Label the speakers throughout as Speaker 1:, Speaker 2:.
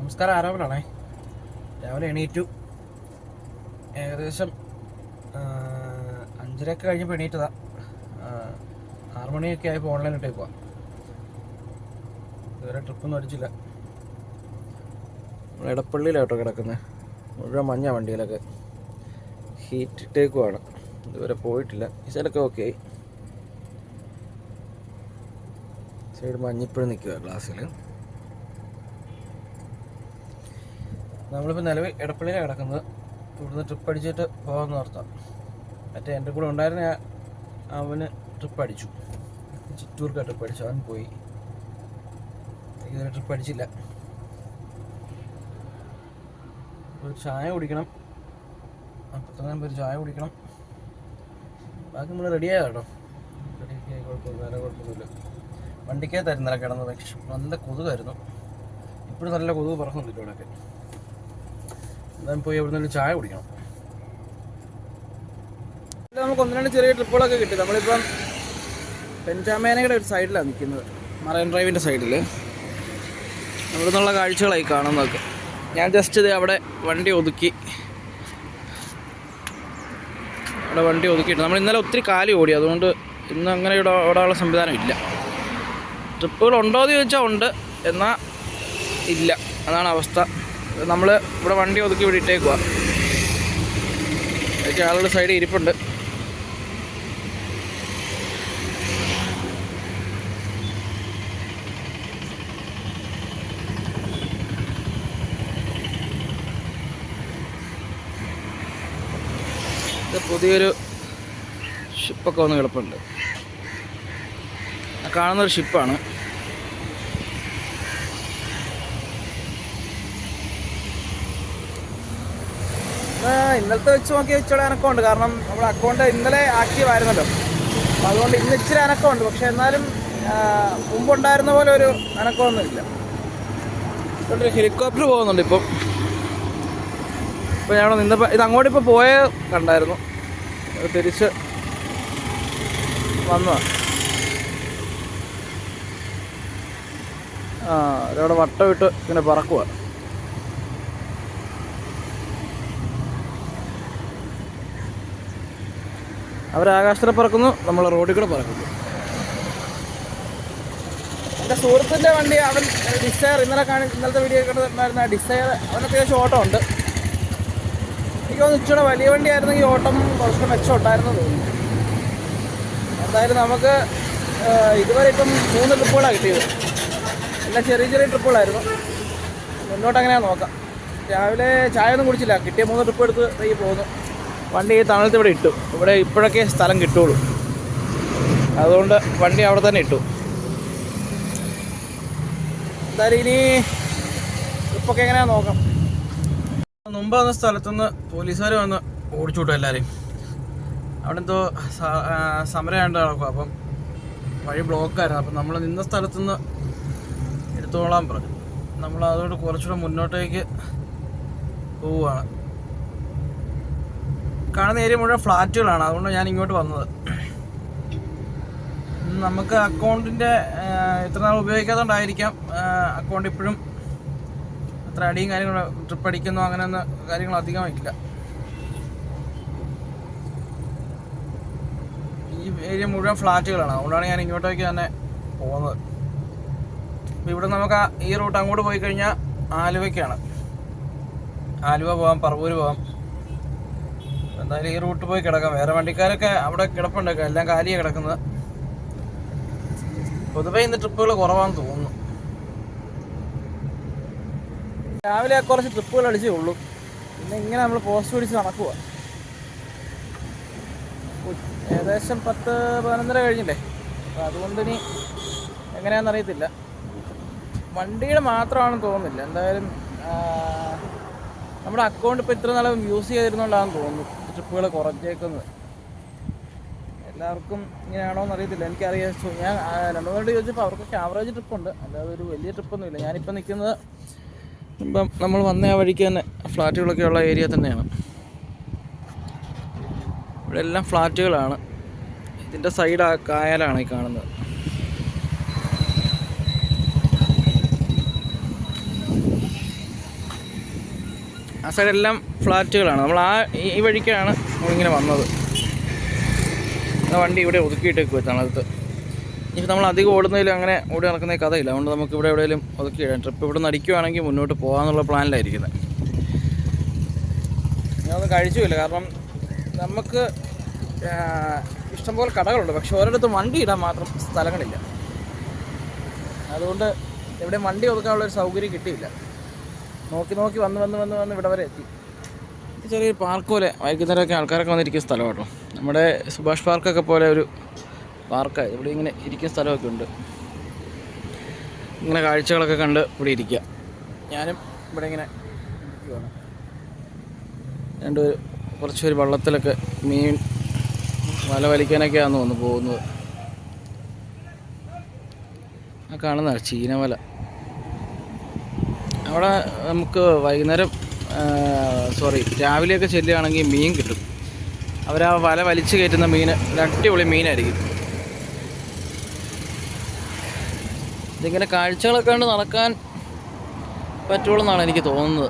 Speaker 1: നമസ്കാരം. ആരാമനാണേ. രാവിലെ എണീറ്റു. ഏകദേശം 5:30 കഴിഞ്ഞപ്പോൾ എണീറ്റതാ. 6 മണിയൊക്കെ ആയപ്പോൾ ഓൺലൈനിട്ടേ പോവാം. ഇതുവരെ ട്രിപ്പൊന്നും അടിച്ചില്ല. നമ്മൾ എടപ്പള്ളിയിലാട്ടോ കിടക്കുന്നത്. മുഴുവൻ മഞ്ഞ വണ്ടിയിലൊക്കെ ഹീറ്റ് ഇട്ടേക്കുവാണ്. ഇതുവരെ പോയിട്ടില്ല. ഈ സൈഡൊക്കെ ഓക്കെ ആയി. സൈഡ് മഞ്ഞിപ്പോഴും നിൽക്കുക ഗ്ലാസ്സിൽ. നമ്മളിപ്പോൾ നിലവിൽ എടപ്പള്ളിയിലാണ് കിടക്കുന്നത്. ഇവിടുന്ന് ട്രിപ്പ് അടിച്ചിട്ട് പോകാമെന്ന് ഓർത്താം. മറ്റേ എൻ്റെ കൂടെ ഉണ്ടായിരുന്ന അവന് ട്രിപ്പ് അടിച്ചു, ചിറ്റൂർക്ക് ട്രിപ്പ് അടിച്ചു. അവൻ പോയി. ഇതുവരെ ട്രിപ്പ് അടിച്ചില്ല. ഒരു ചായ കുടിക്കണം. അപ്പം ഒരു ചായ കുടിക്കണം. ബാക്കി നമ്മൾ റെഡിയായ കേട്ടോ. റെഡിയാക്കി കുഴപ്പമില്ല, വേറെ കുഴപ്പമൊന്നുമില്ല. വണ്ടിക്കകത്തായിരുന്നു ഇന്നലെ കിടന്നത്. പക്ഷെ നല്ല കൊതുകായിരുന്നു. ഇപ്പോഴും നല്ല കൊതുക് പറക്കുന്നുണ്ട് ഇവിടെയൊക്കെ. എന്തായാലും പോയി അവിടെ നിന്ന് ചായ കുടിക്കണം. നമുക്ക് ഒന്ന് രണ്ട് ചെറിയ ട്രിപ്പുകളൊക്കെ കിട്ടി. നമ്മളിപ്പം പെൻറ്റാമേനയുടെ ഒരു സൈഡിലാണ് നിൽക്കുന്നത്, മറൈൻ ഡ്രൈവിൻ്റെ സൈഡിൽ. അവിടെ നിന്നുള്ള കാഴ്ചകളായി കാണുന്നതൊക്കെ. ഞാൻ ജസ്റ്റ് ഇത് അവിടെ വണ്ടി ഒതുക്കിയിട്ട് നമ്മൾ ഇന്നലെ ഒത്തിരി കാലി ഓടി. അതുകൊണ്ട് ഇന്ന് അങ്ങനെ ഇവിടെ ഓടാനുള്ള സംവിധാനം ഇല്ല. ട്രിപ്പുകൾ ഉണ്ടോ എന്ന് ചോദിച്ചാൽ ഉണ്ട്, എന്നാൽ ഇല്ല. അതാണ് അവസ്ഥ. നമ്മൾ ഇവിടെ വണ്ടി ഒതുക്കി ഇവിടെ ഇട്ടേക്കുക. അതൊക്കെ ആളുടെ സൈഡിൽ ഇരിപ്പുണ്ട്. ഇത് പുതിയൊരു ഷിപ്പൊക്കെ വന്ന് കിടപ്പുണ്ട്. കാണുന്നൊരു ഷിപ്പാണ്. ഇന്നലത്തെ വെച്ച് നോക്കി ഇച്ചിരി അനക്കമുണ്ട്. കാരണം നമ്മുടെ അക്കൗണ്ട് ഇന്നലെ ആക്റ്റീവ് ആയിരുന്നല്ലോ. അപ്പോൾ അതുകൊണ്ട് ഇന്ന് ഇച്ചിരി അനക്കമുണ്ട്. പക്ഷെ എന്നാലും മുമ്പുണ്ടായിരുന്ന പോലെ ഒരു അനക്കമൊന്നുമില്ല. ഇവിടെ ഹെലികോപ്റ്റർ പോകുന്നുണ്ട് ഇപ്പോൾ ഞാൻ നിന്നപ്പോൾ. ഇത് അങ്ങോട്ട് ഇപ്പോൾ പോയ കണ്ടായിരുന്നു. തിരിച്ച് വന്നതാണ്. ഒരവിടെ വട്ടം ഇട്ട് ഇങ്ങനെ പറക്കുക. അവർ ആകാശത്തിൽ പറക്കുന്നു, നമ്മൾ റോഡിൽ കൂടെ പറക്കുന്നു. എൻ്റെ സുഹൃത്തിൻ്റെ വണ്ടി, അവൻ ഡിസയർ, ഇന്നലത്തെ വീഡിയോ കണ്ടിരുന്ന ഡിസയർ, അവൻ അത്യാവശ്യം ഓട്ടം ഉണ്ട്. എനിക്ക് തോന്നുന്നു ഇച്ചിരി വലിയ വണ്ടി ആയിരുന്നെങ്കിൽ ഓട്ടം കുറച്ച് മെച്ചം ഉണ്ടായിരുന്നു തോന്നുന്നു. എന്തായാലും നമുക്ക് ഇതുവരെ ഇപ്പം 3 ട്രിപ്പുകളാണ് കിട്ടിയത്. എല്ലാം ചെറിയ ചെറിയ ട്രിപ്പുകളായിരുന്നു. മുന്നോട്ട് അങ്ങനെയാണ് നോക്കാം. രാവിലെ ചായ ഒന്നും കുടിച്ചില്ല. കിട്ടിയ 3 ട്രിപ്പ് എടുത്ത് ഈ പോകുന്നു. വണ്ടി തണലത്ത് ഇവിടെ ഇട്ടു. ഇവിടെ ഇപ്പോഴൊക്കെ സ്ഥലം കിട്ടുള്ളൂ. അതുകൊണ്ട് വണ്ടി അവിടെ തന്നെ ഇട്ടു. എന്തായാലും ഇനി ട്രിപ്പൊക്കെ എങ്ങനെയാണെന്ന് നോക്കാം. മുമ്പ് വന്ന സ്ഥലത്തുനിന്ന് പോലീസുകാർ വന്ന് ഓടിച്ചു വിട്ടു എല്ലാവരെയും. അവിടെ എന്തോ സമരം ആയിട്ട് നടക്കും. അപ്പം വഴി ബ്ലോക്കായിരുന്നു. അപ്പം നമ്മൾ നിന്ന സ്ഥലത്തുനിന്ന് എടുത്തോളാൻ പറഞ്ഞു. നമ്മൾ അതുകൊണ്ട് കുറച്ചുകൂടെ മുന്നോട്ടേക്ക് പോവുകയാണ്. കാണുന്ന ഏരിയ മുഴുവൻ ഫ്ലാറ്റുകളാണ്. അതുകൊണ്ട് ഞാൻ ഇങ്ങോട്ട് വന്നത്. നമുക്ക് അക്കൗണ്ടിൻ്റെ ഇത്ര നാൾ ഉപയോഗിക്കാത്തതുകൊണ്ടായിരിക്കാം അക്കൗണ്ട് ഇപ്പോഴും അത്ര അടിയും കാര്യങ്ങളും ട്രിപ്പ് അടിക്കുന്നോ അങ്ങനെയൊന്നും കാര്യങ്ങൾ അധികമായിട്ടില്ല. ഈ ഏരിയ മുഴുവൻ ഫ്ലാറ്റുകളാണ്. അതുകൊണ്ടാണ് ഞാൻ ഇങ്ങോട്ടേക്ക് തന്നെ പോകുന്നത്. അപ്പോൾ ഇവിടെ നമുക്ക് ഈ റൂട്ട് അങ്ങോട്ട് പോയി കഴിഞ്ഞാൽ ആലുവയ്ക്കാണ്. ആലുവ പോകാം, പറവൂർ പോകാം. എന്തായാലും ഈ റൂട്ട് പോയി കിടക്കാം. വേറെ വണ്ടിക്കാരൊക്കെ അവിടെ കിടപ്പുണ്ട്. എല്ലാം കാലിയാണ് കിടക്കുന്നത്. പൊതുവേ ഇന്ന് ട്രിപ്പുകൾ കുറവാണെന്ന് തോന്നുന്നു. രാവിലെ കുറച്ച് ട്രിപ്പുകൾ അടിച്ചേ ഉള്ളൂ. പിന്നെ ഇങ്ങനെ നമ്മൾ പോസ്റ്റ് പിടിച്ച് നടക്കുക. ഏകദേശം 10-11 കഴിഞ്ഞില്ലേ. അപ്പോൾ അതുകൊണ്ട് ഇനി എങ്ങനെയാണെന്നറിയത്തില്ല. വണ്ടിയുടെ മാത്രമാണെന്ന് തോന്നുന്നില്ല. എന്തായാലും നമ്മുടെ അക്കൗണ്ട് ഇപ്പോൾ ഇത്ര നാളും യൂസ് ചെയ്തിരുന്നുകൊണ്ടാണെന്ന് തോന്നുന്നു ട്രിപ്പുകൾ കുറച്ചേക്കുന്നത്. എല്ലാവർക്കും ഇങ്ങനെയാണോ എന്നറിയത്തില്ല. എനിക്കറിയാം. ഞാൻ 2-3 ചോദിച്ചപ്പോൾ അവർക്കൊക്കെ ആവറേജ് ട്രിപ്പുണ്ട്, അല്ലാതെ ഒരു വലിയ ട്രിപ്പൊന്നുമില്ല. ഞാനിപ്പോൾ നിൽക്കുന്നത് ഇപ്പം നമ്മൾ വന്ന ആ വഴിക്ക് തന്നെ ഫ്ലാറ്റുകളൊക്കെ ഉള്ള ഏരിയ തന്നെയാണ്. ഇവിടെ എല്ലാം ഫ്ലാറ്റുകളാണ്. ഇതിൻ്റെ സൈഡ് കായലാണ് ഈ കാണുന്നത്. ആ സൈഡെല്ലാം ഫ്ലാറ്റുകളാണ്. നമ്മൾ ഈ വഴിക്കാണ് നമ്മളിങ്ങനെ വന്നത്. വണ്ടി ഇവിടെ ഒതുക്കിയിട്ടേക്ക് തണലത്ത്. ഇനി നമ്മൾ അധികം ഓടുന്നതിൽ അങ്ങനെ ഓടി നടക്കുന്ന കഥയില്ല. അതുകൊണ്ട് നമുക്ക് ഇവിടെ എവിടെയെങ്കിലും ഒതുക്കിയിടാം. ട്രിപ്പ് ഇവിടെ നിന്ന് അടിക്കുകയാണെങ്കിൽ മുന്നോട്ട് പോകാമെന്നുള്ള പ്ലാനിലായിരിക്കുന്നത്. ഞാനൊന്നും കഴിച്ചുമില്ല, കാരണം നമുക്ക് ഇഷ്ടംപോലെ കടകളുണ്ട്, പക്ഷെ ഓരോരിടത്തും വണ്ടി ഇടാൻ മാത്രം സ്ഥലങ്ങളില്ല. അതുകൊണ്ട് ഇവിടെ വണ്ടി ഒതുക്കാനുള്ളൊരു സൗകര്യം കിട്ടിയില്ല. നോക്കി നോക്കി വന്ന് ഇവിടെ വരെ എത്തി. ചെറിയൊരു പാർക്ക് പോലെ വൈകുന്നേരമൊക്കെ ആൾക്കാരൊക്കെ വന്നിരിക്കുന്ന സ്ഥലം കേട്ടോ. നമ്മുടെ സുഭാഷ് പാർക്കൊക്കെ പോലെ ഒരു പാർക്കാണ്. ഇവിടെ ഇങ്ങനെ ഇരിക്കുന്ന സ്ഥലമൊക്കെ ഉണ്ട്. ഇങ്ങനെ കാഴ്ചകളൊക്കെ കണ്ട് ഇവിടെ ഇരിക്കുക. ഞാനും ഇവിടെ ഇങ്ങനെ കുറച്ചൊരു വള്ളത്തിലൊക്കെ മീൻ വല വലിക്കാനൊക്കെയാണ് തോന്നുന്നു പോകുന്നത്. ആ കാണുന്നതാണ് ചീനവല. അവിടെ നമുക്ക് വൈകുന്നേരം രാവിലെയൊക്കെ ചെല്ലുകയാണെങ്കിൽ മീൻ കിട്ടും. അവരാ വല വലിച്ചു കയറ്റുന്ന മീൻ ഒരു അടിപൊളി മീനായിരിക്കും. ഇതിങ്ങനെ കാഴ്ചകളൊക്കെ കണ്ട് നടക്കാൻ പറ്റുള്ളൂ എന്നാണ് എനിക്ക് തോന്നുന്നത്.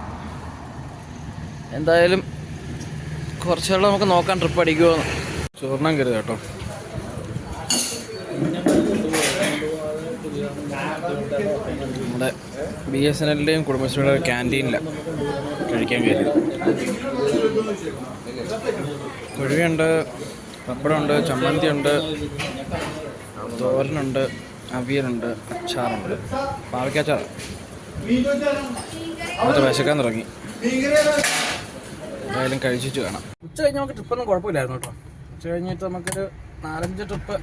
Speaker 1: എന്തായാലും കുറച്ചുകൂടെ നമുക്ക് നോക്കാൻ ട്രിപ്പ് അടിക്കുമോ. ചോറിനാൻ കരുത് കേട്ടോ. നമ്മുടെ BSNLൻ്റെയും കുടുംബശ്രീയുടെ ക്യാൻറ്റീനിലാണ് കഴിക്കാൻ കയറിയത്. കുഴിയുണ്ട്, പപ്പടമുണ്ട്, ചമ്മന്തിയുണ്ട്, തോരനുണ്ട്, അവിയലുണ്ട്, അച്ചാറുണ്ട്, പാവയ്ക്കാച്ചാറ്. എന്നിട്ട് വിശക്കാൻ തുടങ്ങി. എന്തായാലും കഴിച്ചിട്ട് കാണാം. ഉച്ച കഴിഞ്ഞ് നമുക്ക് ട്രിപ്പൊന്നും കുഴപ്പമില്ലായിരുന്നു കേട്ടോ. ഉച്ച കഴിഞ്ഞിട്ട് നമുക്കൊരു 4-5 ട്രിപ്പ്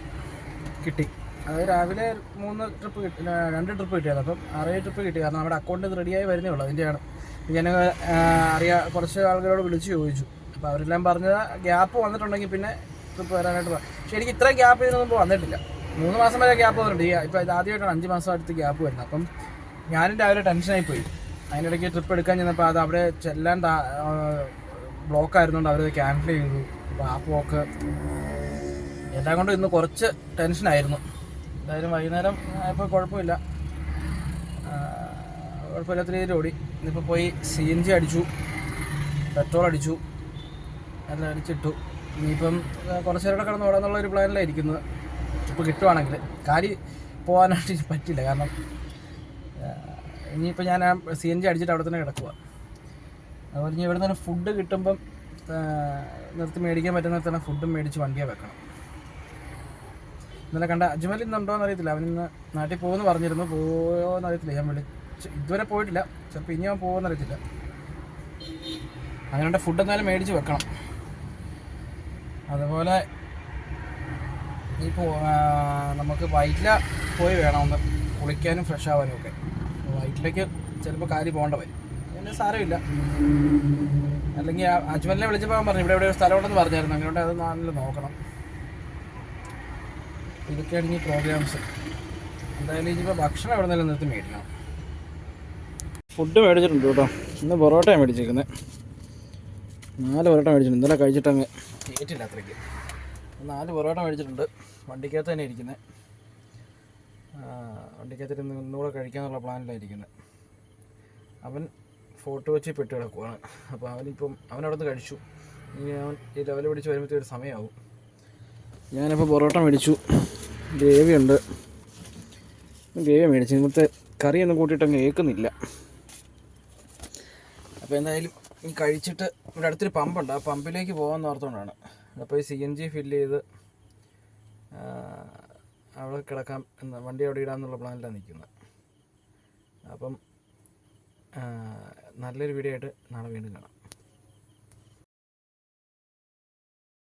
Speaker 1: കിട്ടി. അതായത് രാവിലെ 2 ട്രിപ്പ് കിട്ടിയത്. അപ്പം 6 ട്രിപ്പ് കിട്ടി. കാരണം നമ്മുടെ അക്കൗണ്ട് ഇത് റെഡിയായി വരുന്നേ ഉള്ളൂ. അതിൻ്റെയാണ് ഞാൻ കുറച്ച് ആളുകളോട് വിളിച്ച് ചോദിച്ചു. അപ്പോൾ അവരെല്ലാം പറഞ്ഞത് ഗ്യാപ്പ് വന്നിട്ടുണ്ടെങ്കിൽ പിന്നെ ട്രിപ്പ് വരാനായിട്ട് പറയാം. പക്ഷേ എനിക്ക് ഇത്രയും ഗ്യാപ്പ് ഇതിനൊന്നും വന്നിട്ടില്ല. 3 മാസം വരെ ഗ്യാപ്പ് വന്നിട്ടുണ്ട്. ഇപ്പോൾ ഇത് ആദ്യമായിട്ടാണ് 5 മാസം അടുത്ത് ഗ്യാപ്പ് വരുന്നത്. അപ്പം ഞാനും രാവിലെ ടെൻഷനായിപ്പോയി. അതിനിടയ്ക്ക് ട്രിപ്പ് എടുക്കാൻ ചെന്നപ്പോൾ അത് അവിടെ ചെല്ലാൻ ബ്ലോക്ക് ആയിരുന്നുകൊണ്ട് അവരത് ക്യാൻസൽ ചെയ്തു. അപ്പോൾ ആ പോക്ക് എല്ലാം കൊണ്ടും ഇന്ന് കുറച്ച് ടെൻഷനായിരുന്നു. എന്തായാലും വൈകുന്നേരം ആയപ്പോൾ കുഴപ്പമില്ലാത്ത രീതിയിൽ ഓടി. ഇന്നിപ്പോൾ പോയി CNG അടിച്ചു, പെട്രോൾ അടിച്ചു, എല്ലാം അടിച്ചിട്ടു. ഇനിയിപ്പം കുറച്ച് നേരം കിടന്ന് ഓടാന്നുള്ളൊരു പ്ലാനിലായിരിക്കുന്നത്. ട്രിപ്പ് കിട്ടുവാണെങ്കിൽ പോകാനായിട്ട് പറ്റില്ല. കാരണം ഇനിയിപ്പോൾ ഞാൻ CNG അടിച്ചിട്ട് അവിടെ തന്നെ കിടക്കുക. അതുപോലെ ഇനി ഇവിടെ തന്നെ ഫുഡ് കിട്ടുമ്പം നിർത്തി മേടിക്കാൻ പറ്റുന്ന തന്നെ ഫുഡും മേടിച്ച് വണ്ടിയെ വെക്കണം. ഇന്നലെ കണ്ട അജ്മൽ ഇന്നുണ്ടോയെന്ന് അറിയത്തില്ല. അവനിന്ന് നാട്ടിൽ പോകുമെന്ന് പറഞ്ഞിരുന്നു. പോയോന്ന് അറിയത്തില്ല. ഞാൻ ഇതുവരെ പോയിട്ടില്ല. ചിലപ്പോൾ ഇനി അവൻ പോകുമെന്ന് അറിയത്തില്ല. അങ്ങനെ ഫുഡ് എന്തായാലും മേടിച്ച് വെക്കണം. അതുപോലെ ഇപ്പോൾ നമുക്ക് വൈറ്റില പോയി വേണമെന്ന് കുളിക്കാനും ഫ്രഷ് ആവാനും ഒക്കെ. വൈറ്റിലേക്ക് ചിലപ്പോൾ കാര്യം പോകേണ്ട വരും. അങ്ങനെ സാരമില്ല. അല്ലെങ്കിൽ അജ്മലിനെ വിളിച്ചപ്പോൾ അവൻ പറഞ്ഞു ഇവിടെ ഒരു സ്ഥലമുണ്ടെന്ന് പറഞ്ഞായിരുന്നു. അങ്ങനെ അത് നാട്ടിൽ നോക്കണം. ഇതൊക്കെയാണ് ഇനി പ്രോഗ്രാംസ്. എന്തായാലും ഇനിയിപ്പോൾ ഭക്ഷണം എവിടെ നിന്നെല്ലാം നിർത്തി മേടിക്കണം. ഫുഡ് മേടിച്ചിട്ടുണ്ട് കേട്ടോ. ഇന്ന് പൊറോട്ടയാണ് മേടിച്ചിരിക്കുന്നത്. 4 പൊറോട്ട മേടിച്ചിട്ടുണ്ട്. ഇന്നലെ കഴിച്ചിട്ടങ്ങ് ഏറ്റില്ല അത്രയ്ക്ക്. 4 പൊറോട്ട മേടിച്ചിട്ടുണ്ട്. വണ്ടിക്കകത്ത് തന്നെ ഇരിക്കുന്നത്. വണ്ടിക്കകത്ത് ഇന്നുകൂടെ കഴിക്കാമെന്നുള്ള പ്ലാനിലായിരിക്കുന്നത്. അവൻ ഫോട്ടോ വെച്ച് പെട്ട് കിടക്കുവാണ്. അപ്പോൾ അവനവിടെ നിന്ന് കഴിച്ചു. ഇനി അവൻ ഈ ലെവൽ പിടിച്ച് വരുമ്പോഴത്തേക്ക് ഒരു സമയമാവും. ഞാനിപ്പോൾ പൊറോട്ട മേടിച്ചു. ഗ്രേവിയുണ്ട്. ഗ്രേവി മേടിച്ചു. ഇന്നത്തെ കറിയൊന്നും കൂട്ടിയിട്ടങ്ങ് ഏൽക്കുന്നില്ല. അപ്പോൾ എന്തായാലും ഈ കഴിച്ചിട്ട് ഇവിടെ അടുത്തൊരു പമ്പുണ്ട്. ആ പമ്പിലേക്ക് പോകാമെന്ന് ഓർത്തുകൊണ്ടാണ്. അപ്പോൾ ഈ CNG ഫില്ല് ചെയ്ത് അവിടെ കിടക്കാം വണ്ടി അവിടെ ഇടാമെന്നുള്ള പ്ലാനിലാണ് നിൽക്കുന്നത്. അപ്പം നല്ലൊരു വീഡിയോ ആയിട്ട് നാളെ വീണ്ടും കാണാം.